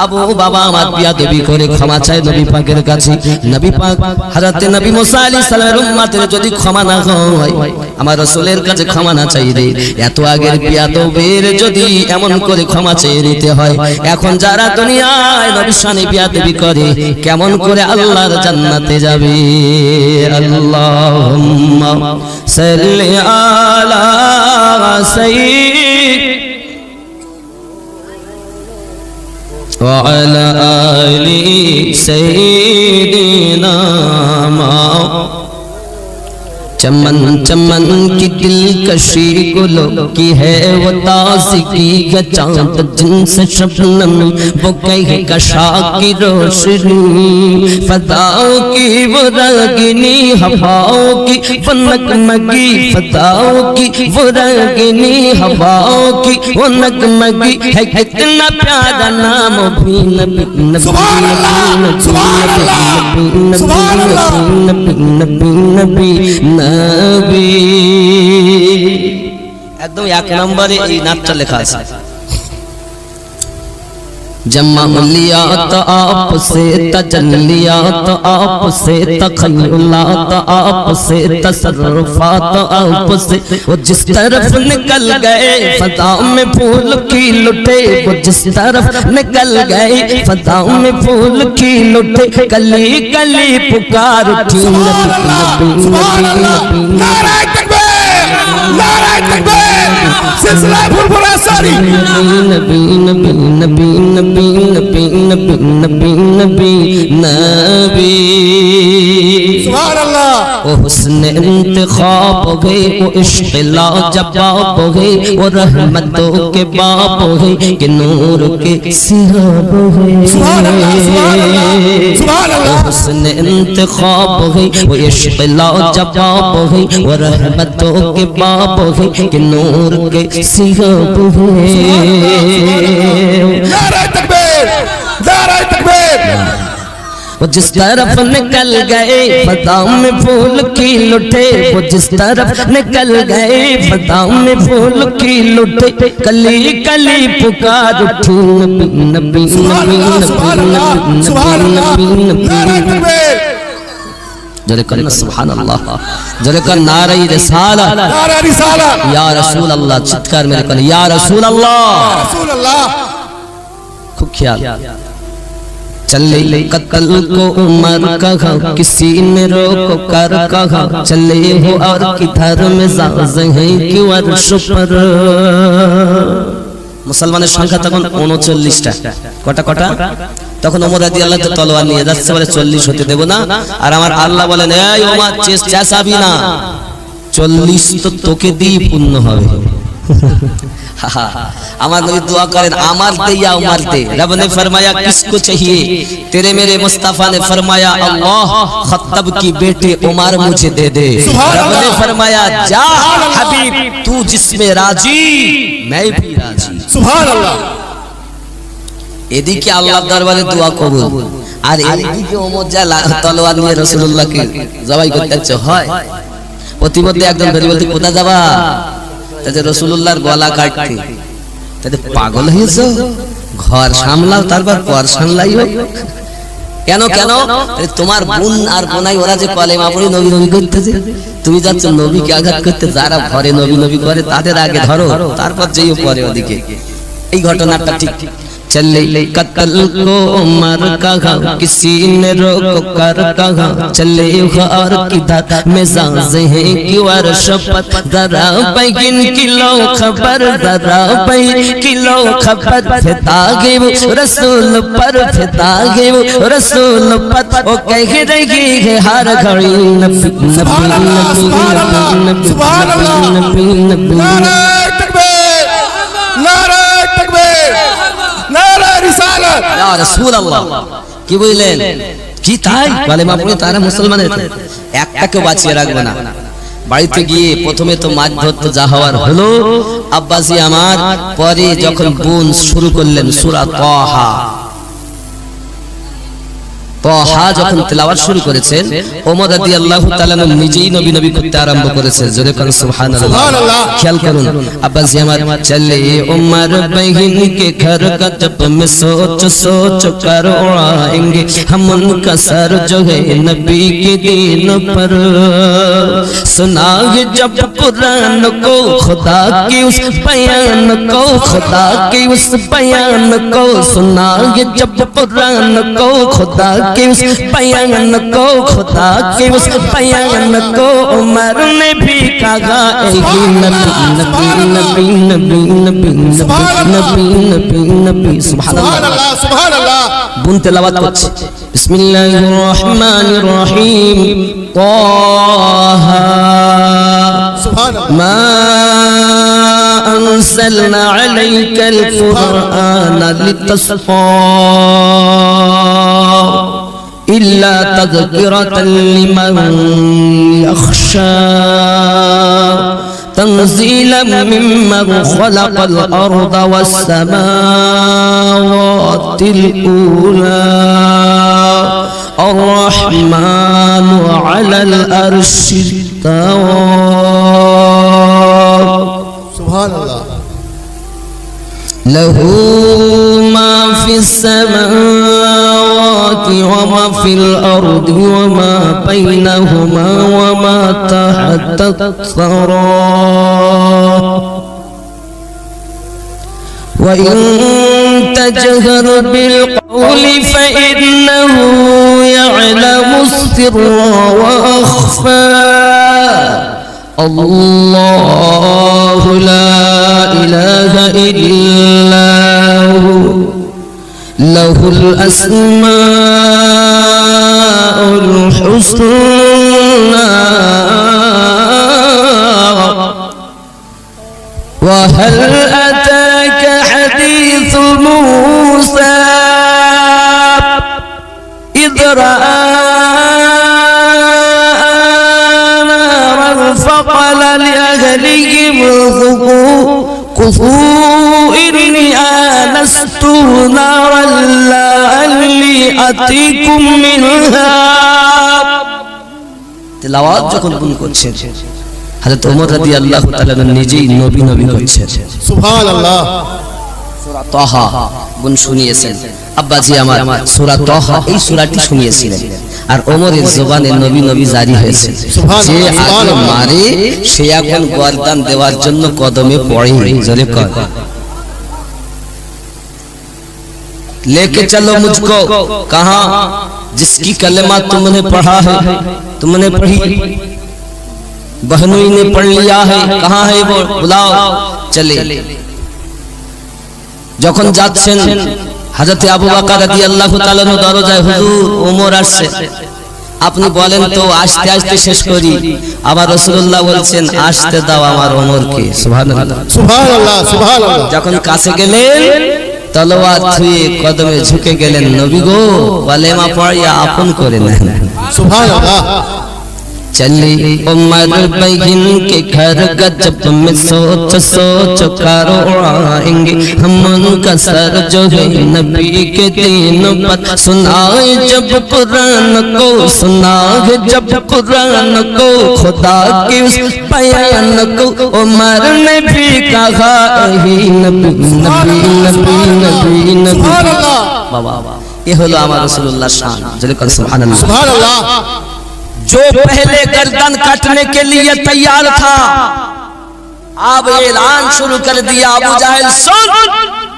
আবু বাবা আমার বিয়াদবি করে ক্ষমা চায় নবী পাকের কাছে, নবী পাক হযরত নবী মুসা আলাইহিস সালামের উম্মতের যদি ক্ষমা না হয়, আমার রাসূলের কাছে ক্ষমা না চাইলে এত আগের বিয়াদবের যদি এমন করে ক্ষমা চেয়ে নিতে হয়, এখন যারা দুনিয়ায় নবীর শানে বিয়াদবি করে কেমন করে আল্লাহর জান্নাতে যাবে? আল্লাহুম্মা সাল্লি আলা সাইয়্যিদ وعلى آل سيدنا चमन चमन की दिलकशी गुलों की है वो ताज़गी का चाँद जिनसे शबनम वो कहीं कशा की रोशनी, फदाओं की वो रागिनी हवाओं की वो नगमगी, फदाओं की वो रागिनी हवाओं की वो नगमगी है कितना प्यारा नाम भी नबी नबी নবী। একদম 1 নম্বরে এই নামটা লেখা আছে। जमालियात आपसे, तजल्लियात आपसे, तखय्युलात आपसे, तसर्रुफात आपसे। वो जिस तरफ निकल गए फज़ाओं में फूल खिलुटे, वो जिस तरफ निकल गए फज़ाओं में फूल खिलुटे। गली गली पुकार उठी नबी नारे तकबीर, नारे तकबीर, सिलसिला फुरफुरा सारी। नबी नबी नबी नबी नबी नबी नबी नबी नबी। सुभान अल्लाह। वो हुस्न इंतखाब है, वो इश्क़ लाजवाब है, वो रहमतों के बाप है कि नूर के सिहाब है। सुभान अल्लाह, सुभान अल्लाह, सुभान वो अल्लाह। हुस्न इंतखाब है, वो इश्क़ लाजवाब है, वो रहमतों के बाप है कि नूर के सिहाब है। नारे तकबीर, नारे तकबीर। वो जिस तरफ निकल गए फज़ाओं में फूल खिलुटे, वो जिस तरफ निकल गए फज़ाओं में फूल खिलुटे। कली कली पुकार उठी नबी नबी सुभान नबी अल्लाह, नबी सुभान अल्लाह, सुभान नबी अल्लाह। नबी नारे नबी। तकबीर, जरे करना सुभान अल्लाह, जरे कर नारे रिसालत नारे रिसालत। या रसूल अल्लाह। चित्कार मेरे कर या रसूल अल्लाह। रसूल अल्लाह। खूब ख्याल। चले कत्ल को उमर कहा, किसी ने रोक कर कहा, चले हो और किधर में जाज है कि अर्श पर। মুসলমানের সংখ্যা তখন 39টা। কটা কটা? তখন ওমর রাদিয়াল্লাহু তাআলা তলোয়ার নিয়ে যাচ্ছে, বলে 40 হতে দেব না। আর আমার আল্লাহ বলেন, এই ওমর চেঁচাবি না, 40 তো তোকে দিয়ে পূর্ণ হবে। আমার नबी दुआ करें, अमर दे या उमर दे। रब ने फरमाया किसको चाहिए? तेरे मेरे मुस्तफा ने फरमाया अल्लाह खत्तब की बेटे उमर मुझे दे दे। रब ने फरमाया जा हबीब, तू जिसमें राजी मैं भी राजी। सुभान अल्लाह। এদিকে আল্লাহর দরবারে দোয়া কবুল, আর এদিকে ওমর যা তলোয়ার নিয়ে রাসূলুল্লাহকে জবাই করতে যাচ্ছে। হয় প্রতিমধ্যে একজন ধরে বলতে, কোথা যাবা? তাতে রাসূলুল্লাহর গলা কাটতে। তাতে পাগল হয়েছো? ঘর সামলাও, তারপর পর সামলাইও। কেন কেন? তোমার বোন আর বোনাই ওরা যে কলেমা পড়ে নবী নবী করতেছে, তুমি যাচ্ছ নবীকে আঘাত করতে। যারা ঘরে নবী নবী করে তাদের আগে ধরো, তারপর যেও পরে ওদিকে। এই ঘটনাটা ঠিক। चले कत्ल को उमर कहा, किसी ने रोक कर कहा, चले और किधर में जाज है कि अर्श पर। जरा बगिन किलो खबर, जरा बगिन किलो खबर, फिदागे वो रसूल पर, फिदागे वो रसूल पर। वो कह रही है हर घड़ी नबी नबी नबी नबी नबी नबी। नारे तकबीर, नारे तकबीर, नारे रिसालत। या रसूल अल्लाह। কি বললেন? কি তাই কালেমা পড়ে তারা মুসলমান হয়েছে? একটাকে বাঁচিয়ে রাখবে না। বাড়িতে গিয়ে প্রথমে তো মাছ ধরতে যা হওয়ার হলো আব্বাসি আমার, পরে যখন বোন শুরু করলেন সূরা তাহা, তাহা যখন তেলাওয়াত শুরু করেছেন, ওমর রাদিয়াল্লাহু তাআলা নিজেই নবী নবী করতে আরম্ভ করেছে। জোরে কান সুবহানাল্লাহ। সুবহানাল্লাহ। ख्याल करूं अब्बास আমার चले उमर बहन के घर का जब मैं सोच सोच कर उड़ाएंगे हम उनका सर जो है नबी के दीन पर। सुनाए जब कुरान को खुदा के उस बयान को, खुदा के उस बयान को, सुनाए जब कुरान को खुदा के उस बयान को, खुदा के उस बयान को। उमर ने भी कहा नबी नबी नबी नबी नबी नबी नबी नबी। सुभान अल्लाह, सुभान अल्लाह। बुन तिलावत करছে। बिस्मिल्लाहिर रहमानिर रहीम। ताहा सुभान अल्लाह। मा अंज़लना अलैकल कुरआना लितस्क़ा इल्ला तज़किरतन लिमन यख़शा तंज़ीला मिम्मन ख़लक़ल अर्ज़ वस्समावातिल ऊला अर्रहमानु अलल अर्शि इस्तवा। सुभान अल्लाह। लहू मा في السماوات وما في الأرض وما بينهما وما تحت الثرى وإن تجهر بالقول فإنه يعلم السر وأخفى الله لا إله إلا هو له الأسماء الحسنى وهل أتاك حديث موسى إذ رأى نارا فقال لأهلهم كثوا إني آنست نارا لعلي آتيكم منها তেলাওয়াত যখন গুণ করছেন হযরত ওমর রাদিয়াল্লাহু তাআলা নিজেই নবী নবী করছেন সুবহানাল্লাহ। সূরা তাহা গুণ শুনিয়েছেন আব্বাজি আমার সূরা তাহা এই সূরাটি শুনিয়েছিলেন আর ওমরের জবানে নবী নবী জারি হয়েছে যে আগে মারে সে এখন গর্দান দেওয়ার জন্য কদমে পড়ে জোরে কর लेके चलो मुझको कहां जिसकी कलमा तुमने पढ़ा है तुमने पढ़ी बहनोई ने पढ़ लिया है कहां है वो बुलाओ चले যখন যাচ্ছেন হযরত আবু বকর রাদিয়াল্লাহু তাআলা দরজায় হুজুর ওমর আসছে আপনি বলেন তো আস্তে আস্তে শেষ করি আবার রাসূলুল্লাহ বলছেন আসতে দাও আমার ওমরকে সুবহানাল্লাহ সুবহানাল্লাহ সুবহানাল্লাহ। যখন কাছে গেলেন তলোয়ার ছুঁয়ে কদমে ঝুঁকে গেলেন নবী গো কালেমা পড়িয়া আপন করে নেন সুবহানাল্লাহ। चली उमर बहन के घर गजब में सोच सोच कर उड़ाएंगे हम उनका सर जो है नबी के दिन पर सुनाए जब कुरान को सुनाए जब कुरान को खुदा के उस बयान को उमर ने भी कहा ही नबी नबी नबी नबी नबी সুবহানাল্লাহ बाबा ये हलो हमारा रसूलुल्लाह शान जले कर सुभान अल्लाह সুবহানাল্লাহ। जो पहले गर्दन काटने के लिए तैयार था अब ऐलान शुरू कर दिया अबू जाहिल सुन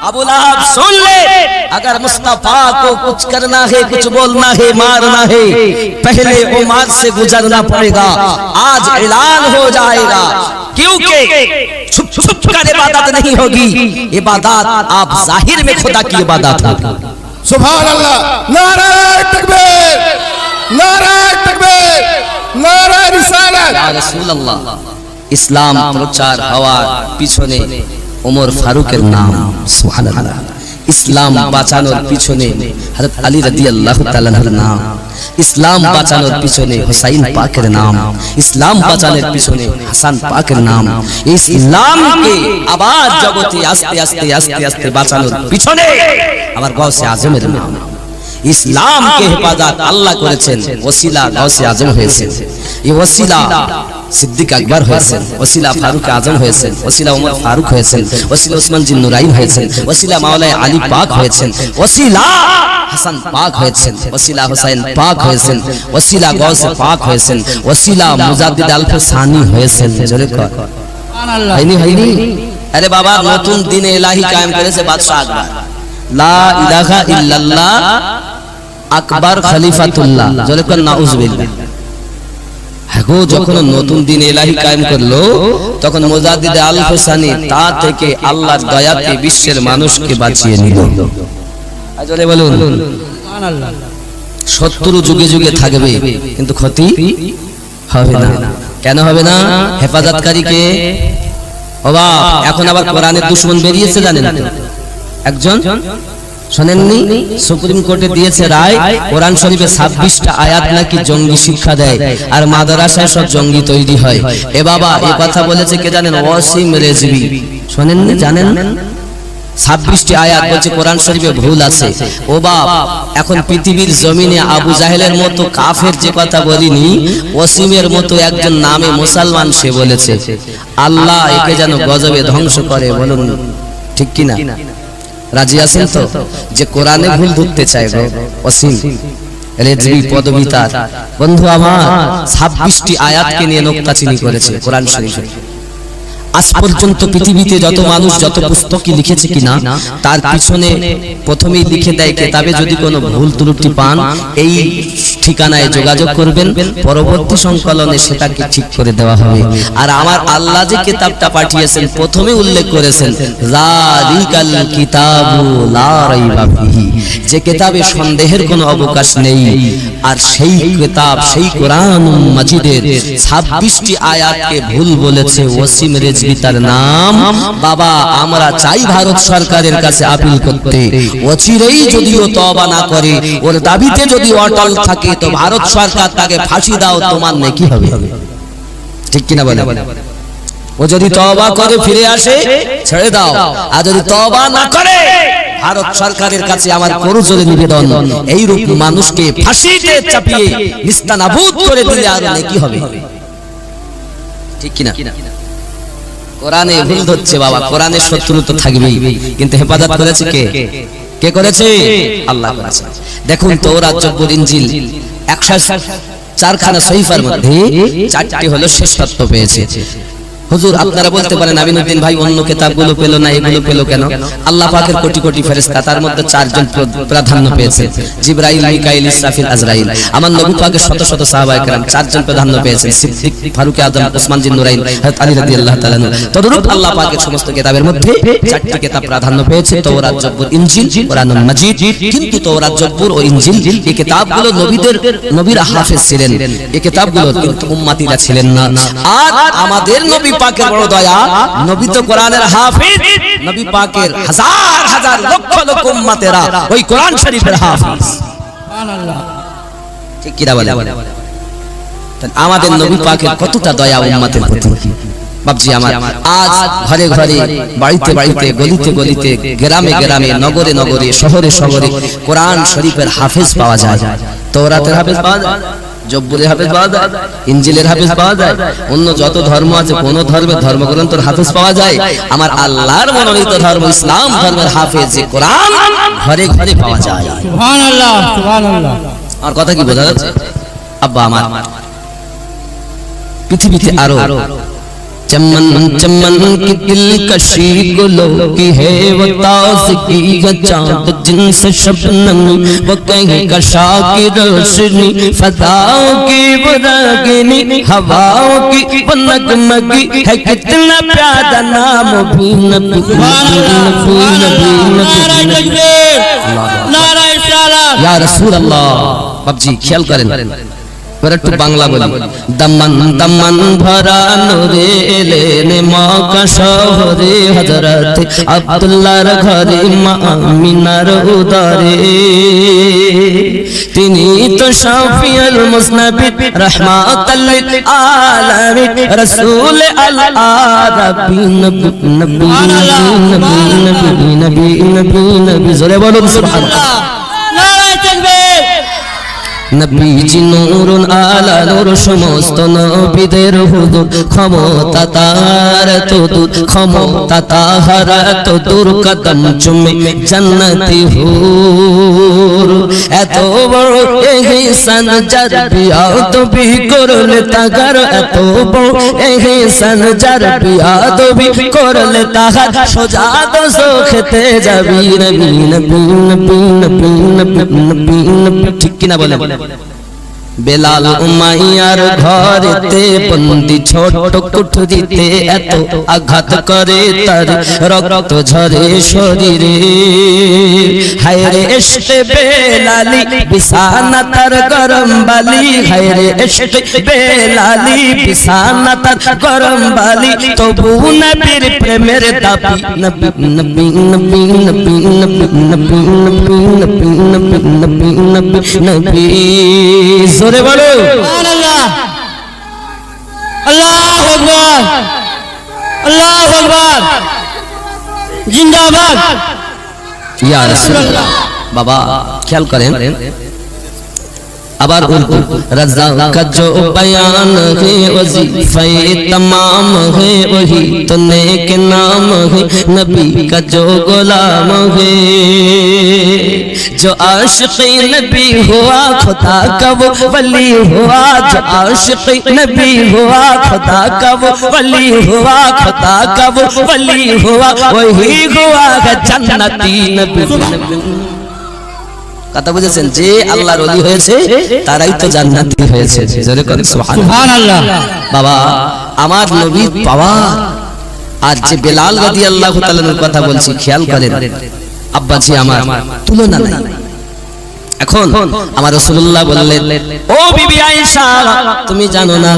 अबू लहब सुन ले अगर मुस्तफा को कुछ करना है कुछ बोलना है मारना है पहले उमर से गुजरना पड़ेगा आज ऐलान हो जाएगा क्योंकि छुप छुप कर इबादत नहीं होगी इबादत आप जाहिर में खुदा की इबादत होगी সুবহানাল্লাহ। নারে তাকবীর নারে তাকবীর নারে রিসালাত। ইয়া রাসূলুল্লাহ ইসলাম প্রচার হওয়ার পিছনে ওমর ফারুকের নাম সুবহানাল্লাহ ইসলাম বাঁচানোর পিছনে হযরত আলী রাদিয়াল্লাহু তাআলার নাম ইসলাম বাঁচানোর পিছনে হুসাইন পাকের নাম ইসলাম বাঁচানোর পিছনে হাসান পাকের নাম ইসলামকে আবার জগতে আস্তে আস্তে আস্তে আস্তে বাঁচানোর পিছনে আমার গাউসে আজমের নাম इस्लाम के हिफाजत अल्लाह করেছেন ওসিলা গাউসে আজম হয়েছেন এই ওসিলা সিদ্দিক আকবর হয়েছেন ওসিলা ফারুক আজম হয়েছেন ওসিলা ওমর ফারুক হয়েছেন ওসিলা ওসমান জিন নুরাইন হয়েছেন ওসিলা মাওলানা আলী পাক হয়েছেন ওসিলা হাসান পাক হয়েছেন ওসিলা হুসাইন পাক হয়েছেন ওসিলা গাউসে পাক হয়েছেন ওসিলা মুজাদ্দিদ আল ফাসানি হয়েছেন জোরে কর সুবহানাল্লাহ। হয়নি হয়নি আরে বাবা নতুন দিনে ইলাহি কায়েম করেছে বাদশা আকবর লা ইলাহা ইল্লাল্লাহ আকবর খলিফাতুল্লাহ জোরে কর নাউজুবিল্লাহ হ্যাঁ গো যখন নতুন দিন ইলাহি কায়েম করলো তখন মুজাদ্দিদ আল ফাসানি তা থেকে আল্লাহর দয়াতে বিশ্বের মানুষকে বাঁচিয়ে নিল জোরে বলুন সুবহানাল্লাহ। শত্রু যুগে যুগে থাকবে কিন্তু ক্ষতি হবে না কেন হবে না হেফাজতকারী কে অবাক এখন আবার কোরআনের দুশমন বেরিয়েছে জানেন একজন শুনেননি সুপ্রিম কোর্টে দিয়েছে রায় কোরআন শরীফে 26টা আয়াত নাকি জঙ্গি শিক্ষা দেয় আর মাদ্রাসায় সব জঙ্গি তৈরি হয় এ বাবা এই কথা বলেছে কে জানেন ওয়াসিম রেজভি শুনেননি জানেন 26টি আয়াত বলছে কোরআন শরীফে ভুল আছে ও বাপ এখন পৃথিবীর জমিনে আবু জাহেলের মতো কাফের যে কথা বলিনি ওসিমের মতো একজন নামে মুসলমান সে বলেছে আল্লাহ একে যেন গজবে ধ্বংস করে বলুন ঠিক কি না রাজি আছেন তো যে কোরআনে ভুল ধরতে চায় গো অসীম রেজবি পদবী তার বন্ধু আমার 26টি আয়াতকে নিয়ে নোক্তাচিনি করেছে কোরআন শরীফে আজ পর্যন্ত পৃথিবীতে যত মানুষ যত পুস্তকই লিখেছে কিনা তার পিছনে প্রথমেই লিখে দেয় কিতাবে যদি কোনো ভুল ত্রুটি পান এই ঠিকানায় যোগাযোগ করবেন পরবর্তী সংকলনে সেটাকে ঠিক করে দেওয়া হবে আর আমার আল্লাহ যে কিতাবটা পাঠিয়েছেন প্রথমে উল্লেখ করেছেন যালিকাল কিতাবু লা রাইবা ফিহি যে কিতাবে সন্দেহের কোনো অবকাশ নেই আর সেই কিতাব সেই কোরআন মাজিদের 26টি আয়াতকে ভুল বলেছে ওসিম রেজভী তার নাম বাবা আমরা চাই ভারত সরকারের কাছে আপিল করতে অচিরেই যদিও তওবা না করে ওর দাবিতে যদি অটল থাকে তো ভারত সরকার তাকে ফাঁসি দাও তোমার নেকি হবে ঠিক কিনা বলে ও যদি তওবা করে ফিরে আসে ছেড়ে দাও আর যদি তওবা না করে ভারত সরকারের কাছে আমার করজোড়ে নিবেদন এই রূপ মানুষকে ফাঁসিতে চাপিয়ে নিস্তানাবুদ করে দিলে আর নেকি হবে ঠিক কিনা কোরআনে ভুল ধরছে বাবা কোরআনের শত্রু তো থাকবেই কিন্তু হেফাজত করেছে কে কে করেছে আল্লাহ করেছে দেখুন তাওরাত জবুর ইনজিল 104 খানা সহিফার মধ্যে 4টি হলো শ্রেষ্ঠত্ব পেয়েছে হুজুর আপনারা বলতে পারেন আমিনুদ্দিন ভাই অন্য কিতাবগুলো পেল না এগুলো পেল কেন আল্লাহ পাকের কোটি কোটি ফেরেশতা তার মধ্যে 4 জন প্রাধান্য পেয়েছে জিবরাইল মিকাইল ইসরাফিল আজরাইল আমার নবী পাকের শত শত সাহাবায়ে কেরাম 4 জন প্রাধান্য পেয়েছেন সিদ্দিক ফারুক আযম ওসমান জিন নুরাইন হযরত আলী রাদিয়াল্লাহু তাআলা তদরূপ আল্লাহ পাকের সমস্ত কিতাবের মধ্যে 4টি কিতাব প্রাধান্য পেয়েছে তাওরাত জবুর ইনজিল কোরআনুল মাজিদ কিন্তু তাওরাত জবুর ও ইনজিল এই কিতাবগুলো নবীরা হাফেজ ছিলেন এই কিতাবগুলো কিন্তু উম্মতিরা ছিলেন না আর আমাদের নবী পাকের বড় দয়া নবী তো কোরআনের হাফেজ নবী পাকের হাজার হাজার লক্ষ লক্ষ উম্মতেরা ওই কোরআন শরীফের হাফেজ সুবহানাল্লাহ ঠিক কি বলে আমাদের নবী পাকের কতটা দয়া উম্মতের প্রতি বাপজি আমার আজ ঘরে ঘরে বাড়িতে বাড়িতে গলিতে গলিতে গ্রামে গ্রামে নগরে নগরে শহরে শহরে কোরআন শরীফের হাফেজ পাওয়া যায় তাওরাতের হাফেজ পাওয়া যায় জব্বুরের হাফেজ পাওয়া যায় ইনজিলের হাফেজ পাওয়া যায় অন্য যত ধর্ম আছে কোন ধর্মের ধর্মগ্রন্থের হাফেজ পাওয়া যায় আমার আল্লাহর মনোনীত ধর্ম ইসলাম ধর্মের হাফেজ যে কোরআন ঘরে ঘরে পাওয়া যায় সুবহানাল্লাহ সুবহানাল্লাহ আর কথা কি বোঝা যাচ্ছে আব্বা আমার পৃথিবীতে আরো चमन चमन की दिलकशी गुलों की है वो ताज़गी चाँद जिनसे शबनम वो कहीं कशा की रोशनी फदाओं की वो रागिनी हवाओं की वो नगमगी है कितना प्यारा नाम भी नबी नाराए रिसालत या रसूल अल्लाह बाबजी ख्याल करें একটু বাংলা বলি দমন দমন ভরা নূরে এলেন মক্কা শহরে হযরত আব্দুল্লাহর ঘরে মা আমিনার উদরে তিনি তো শাফিউল মুসনাবিদ রাহমাতাল লিল আলামিন রাসূল আল আরাবী নবী নবী নবী নবী জোরে বলুন সুবহানাল্লাহ নারায়ে তাকবীর নবীজি নূরুন আলা নূর সমস্ত নবীদের হুজুর ক্ষমতা তার তো দূর ক্ষমতা তাহার তো দূর কদম চুমে জান্নাতি হুর এত বড় ইহসান যার বিয়াদবি করলে তাহার এত বড় ইহসান যার বিয়াদবি করলে তাহার সোজা দোজখেতে যাবি নবী নবী নবী নবী নবী নবী ঠিক কিনা বলে বেলাল উমাইয়ার ঘরেতে বন্দি ছোট কুঠরিতে এত আঘাত করে তার রক্ত ঝরে শরীরে হায় রে ইশকে বেলালি বিছানা তার গরম বালি হায় রে ইশকে বেলালি বিছানা তার গরম বালি তবু নবীর প্রেমের দাবি নবী নবী নবী নবী নবী নবী নবী নবী নবী নবী জোরে বলো সুবহানাল্লাহ আল্লাহু আকবার আল্লাহু আকবার জিন্দাবাদ ইয়া রাসূলুল্লাহ বাবা খেয়াল করেন আবার উর্দু रज़ा का जो बयान है वजीफा तमाम है वही तो नेक नाम है नबी का जो गुलाम है जो आशिक़ी नबी हुआ खुदा का वो वली हुआ जो आशिक़ी नबी हुआ खुदा का वो वली हुआ खुदा का वो वली हुआ वही हुआ जन्नती नबी কথা বুঝেছেন যে আল্লাহর ওলি হয়েছে তারাই তো জান্নাতি হয়েছে জোরে করে সুবহানাল্লাহ সুবহানাল্লাহ। বাবা আমার নবীর পাওয়ার আর যে বেলাল রাদিয়াল্লাহু তাআলার কথা বলছি খেয়াল করেন আব্বাজি আমার তুলনা নাই এখন আমার রাসূলুল্লাহ বললেন ও বিবি আয়েশা তুমি জানো না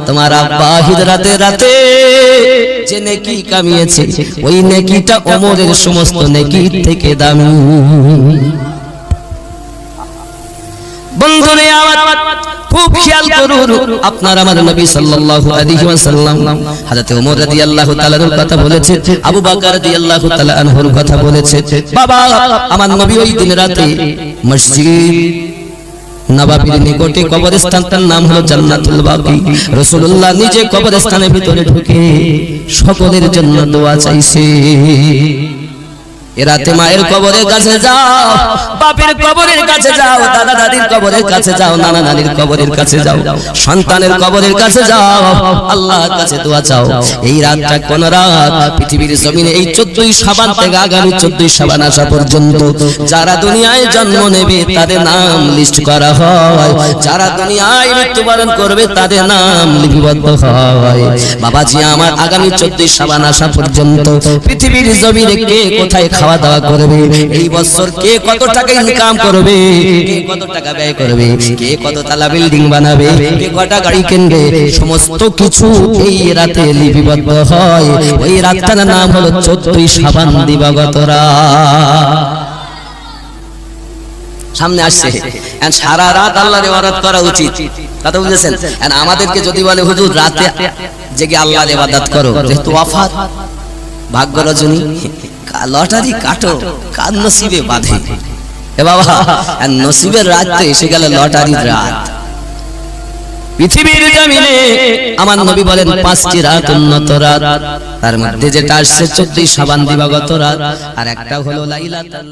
তোমার আব্বা হিজরাতে রাতে যে নেকি কামিয়েছে ওই নেকিটা ওমরের সমস্ত নেকির থেকে দামি বন্ধুরে আমার খুব খেয়াল করুন আপনার আমার নবী সাল্লাল্লাহু আলাইহি ওয়াসাল্লাম হযরত ওমর রাদিয়াল্লাহু তাআলার কথা বলেছে আবু বকর রাদিয়াল্লাহু তাআলা আনহুর কথা বলেছে বাবা আমার নবী ওই দিন রাতে মসজিদ নববীর নিকটে কবরস্থানটার নাম হলো জান্নাতুল বাকি রাসূলুল্লাহ নিজে কবরস্থানের ভিতরে ঢুকে সকলের জন্য দোয়া চাইছে এরাতে মায়ের কবরের কাছে যাও বাপের কবরের কাছে যাও দাদা দাদির কবরের কাছে যাও নানা নানির কবরের কাছে যাও সন্তানের কবরের কাছে যাও আল্লাহর কাছে দোয়া চাও এই রাতটা কোন রাত পৃথিবীর জমিনে এই 14ই শাবান থেকে আগামী 14ই শাবান আসা পর্যন্ত যারা দুনিয়ায় জন্ম নেবে তাদের নাম লিস্ট করা হয় যারা দুনিয়ায় মৃত্যুবরণ করবে তাদের নাম লিপিবদ্ধ হয় বাবাজি আমার আগামী 14ই শাবান আসা পর্যন্ত পৃথিবীর জমিনে কে কোথায় খাওয়া দাওয়া করবে এই বছর কে কত টাকা ইনকাম করবে কে কত টাকা ব্যয় করবে কে কত তালা বিল্ডিং বানাবে কে কটা গাড়ি কিনবে সমস্ত কিছু এই রাতে লিপিবদ্ধ হয় ওই রাতটার নাম হলো 14ই শাবান দিবাগত রাত সামনে আসছে সারা রাত আল্লাহর ইবাদত করা উচিত কথা বুঝেছেন আমাদেরকে যদি বলে হুজুর রাতে জেগে আল্লাহর ইবাদত করো যেহেতু ওয়াফাত ভাগ্য রজনী লটারি কাটো কার নসিবে বাঁধে এ বাবা নসিবের রাত তো এসে গেল লটারির রাত পৃথিবীর জমিনে আমার নবী বলেন 5টি রাত উন্নত রাত তার মধ্যে যেটা আসছে 14ই শাবান দিবাগত রাত আর একটা হলো লাইলাতুল